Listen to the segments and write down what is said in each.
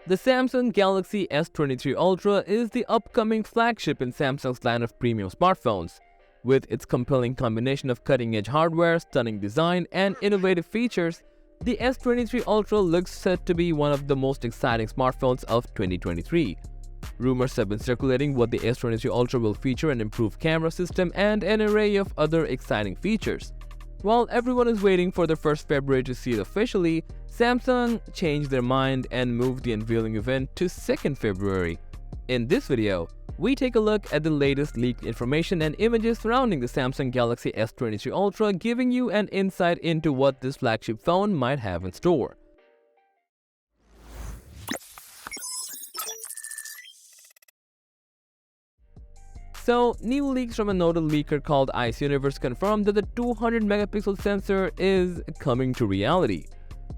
The Samsung Galaxy S23 Ultra is the upcoming flagship in Samsung's line of premium smartphones. With its compelling combination of cutting-edge hardware, stunning design, and innovative features, the S23 Ultra looks set to be one of the most exciting smartphones of 2023. Rumors have been circulating what the S23 Ultra will feature an improved camera system and an array of other exciting features. While everyone is waiting for the 1st February to see it officially, Samsung changed their mind and moved the unveiling event to 2nd February. In this video, we take a look at the latest leaked information and images surrounding the Samsung Galaxy S23 Ultra, giving you an insight into what this flagship phone might have in store. So, new leaks from a noted leaker called Ice Universe confirmed that the 200-megapixel sensor is coming to reality.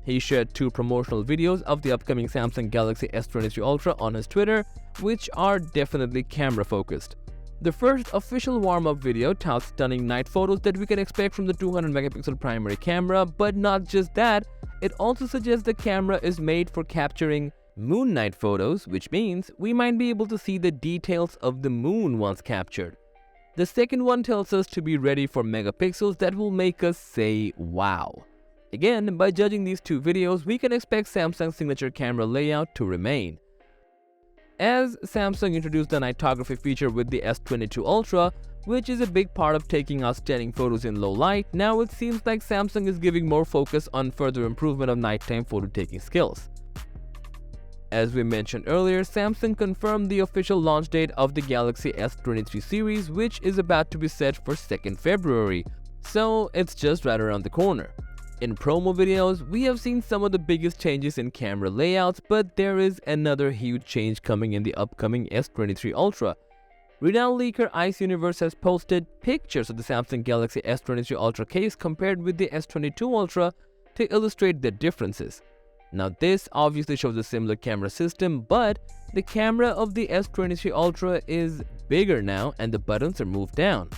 He shared 2 promotional videos of the upcoming Samsung Galaxy S23 Ultra on his Twitter, which are definitely camera-focused. The first official warm-up video touts stunning night photos that we can expect from the 200-megapixel primary camera, but not just that, it also suggests the camera is made for capturing moon night photos, which means we might be able to see the details of the moon once captured. The second one tells us to be ready for megapixels that will make us say wow. Again, by judging these 2 videos, we can expect Samsung's signature camera layout to remain. As Samsung introduced the nightography feature with the S22 Ultra, which is a big part of taking outstanding photos in low light, now it seems like Samsung is giving more focus on further improvement of nighttime photo-taking skills. As we mentioned earlier, Samsung confirmed the official launch date of the Galaxy S23 series, which is about to be set for 2nd February, so it's just right around the corner. In promo videos, we have seen some of the biggest changes in camera layouts, but there is another huge change coming in the upcoming S23 Ultra. Renowned leaker Ice Universe has posted pictures of the Samsung Galaxy S23 Ultra case compared with the S22 Ultra to illustrate the differences. Now this obviously shows a similar camera system, but the camera of the S23 Ultra is bigger now and the buttons are moved down.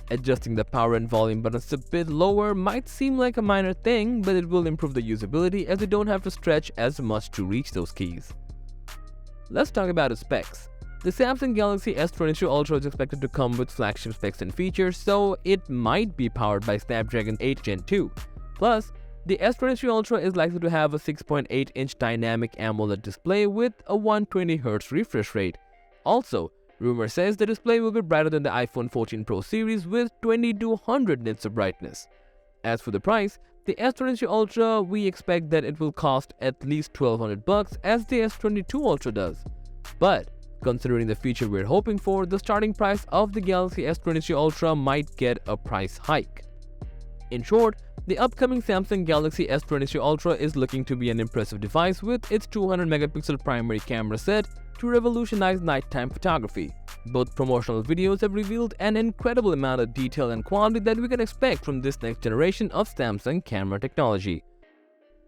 Adjusting the power and volume buttons a bit lower might seem like a minor thing, but it will improve the usability as you don't have to stretch as much to reach those keys. Let's talk about its specs. The Samsung Galaxy S23 Ultra is expected to come with flagship specs and features, so it might be powered by Snapdragon 8 Gen 2. Plus, the S23 Ultra is likely to have a 6.8-inch dynamic AMOLED display with a 120Hz refresh rate. Also, rumor says the display will be brighter than the iPhone 14 Pro series with 2200 nits of brightness. As for the price, the S23 Ultra, we expect that it will cost at least $1,200 as the S22 Ultra does. But considering the feature we're hoping for, the starting price of the Galaxy S23 Ultra might get a price hike. In short, the upcoming Samsung Galaxy S23 Ultra is looking to be an impressive device with its 200-megapixel primary camera set to revolutionize nighttime photography. Both promotional videos have revealed an incredible amount of detail and quality that we can expect from this next generation of Samsung camera technology.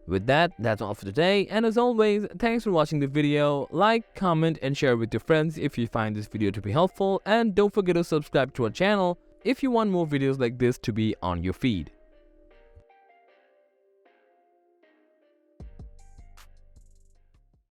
With that, that's all for today, and as always, thanks for watching the video. Like, comment, and share with your friends if you find this video to be helpful, and don't forget to subscribe to our channel if you want more videos like this to be on your feed.